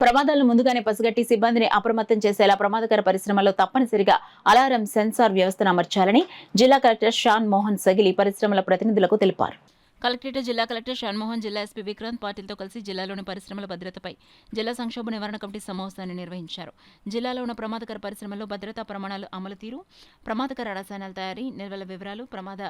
ప్రమాదాలను ముందుగానే పసిగట్టి సిబ్బందిని అప్రమత్తం చేసేలా ప్రమాదకర పరిశ్రమల్లో తప్పనిసరిగా అలారం సెన్సార్ వ్యవస్థను అమర్చాలని జిల్లా కలెక్టర్ షాన్ మోహన్ సగిలి పరిశ్రమల ప్రతినిధులకు తెలిపారు. కలెక్టరేట్ జిల్లా కలెక్టర్ షణ్మోహన్, జిల్లా ఎస్పీ విక్రాంత్ పాటిల్తో కలిసి జిల్లాలోని పరిశ్రమల భద్రతపై జిల్లా సంక్షోభ నివారణ కమిటీ సమావేశాన్ని నిర్వహించారు. జిల్లాలో ఉన్న ప్రమాదకర పరిశ్రమల్లో భద్రతా ప్రమాణాలు అమలు తీరు, ప్రమాదకర రసాయనాల తయారీ, నిల్వల వివరాలు, ప్రమాద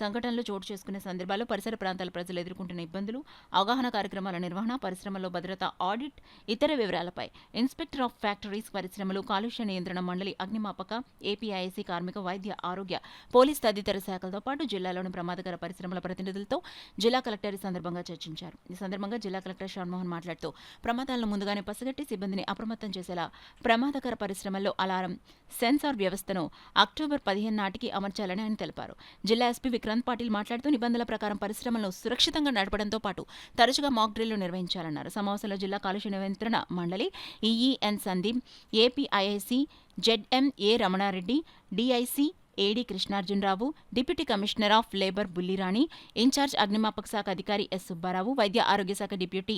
సంఘటనలు చోటు చేసుకునే సందర్భాల్లో పరిసర ప్రాంతాల ప్రజలు ఎదుర్కొంటున్న ఇబ్బందులు, అవగాహన కార్యక్రమాల నిర్వహణ, పరిశ్రమల్లో భద్రతా ఆడిట్, ఇతర వివరాలపై ఇన్స్పెక్టర్ ఆఫ్ ఫ్యాక్టరీస్, పరిశ్రమలు, కాలుష్య నియంత్రణ మండలి, అగ్నిమాపక, ఏపీఐఐసీ, కార్మిక, వైద్య, ఆరోగ్య, పోలీస్ తదితర శాఖలతో పాటు జిల్లాలోని ప్రమాదకర పరిశ్రమల ప్రతినిధులతో జిల్లా కలెక్టర్ ఈ సందర్భంగా చర్చించారు. ఈ సందర్భంగా జిల్లా కలెక్టర్ షణ్మోహన్ మాట్లాడుతూ ప్రమాదాలను ముందుగానే పసిగట్టి సిబ్బందిని అప్రమత్తం చేసేలా ప్రమాదకర పరిశ్రమల్లో అలారం సెన్సార్ వ్యవస్థను అక్టోబర్ 15 నాటికి అమర్చాలని ఆయన తెలిపారు. జిల్లా ఎస్పీ విక్రాంత్ పాటిల్ మాట్లాడుతూ నిబంధనల ప్రకారం పరిశ్రమలను సురక్షితంగా నడపడంతో పాటు తరచుగా మాక్ డ్రిల్లు నిర్వహించాలన్నారు. సమావేశంలో జిల్లా కాలుష్య నియంత్రణ మండలి EE N Sandeep, APIIC, ZMA Ramanareddy, DIC AD Krishnarjunarao, deputy commissioner of labour Bullirani, incharge అగ్నిమాపక శాఖ అధికారి ఎస్ సుబ్బారావు, వైద్య ఆరోగ్య శాఖ deputy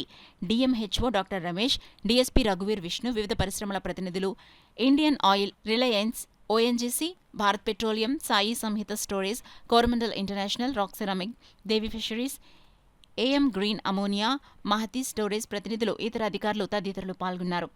DMHO doctor Ramesh, DSP రఘువీర్ విష్ణు, వివిధ పరిశ్రమల ప్రతినిధులు, Indian oil, Reliance, ONGC, Bharat petroleum, Sai Samhita storage, Coromandel international, rock ceramic, Devi fisheries, AM green ammonia, Mahati storage ప్రతినిధులు, ఇతర అధికారులు తదితరులు పాల్గొన్నారు.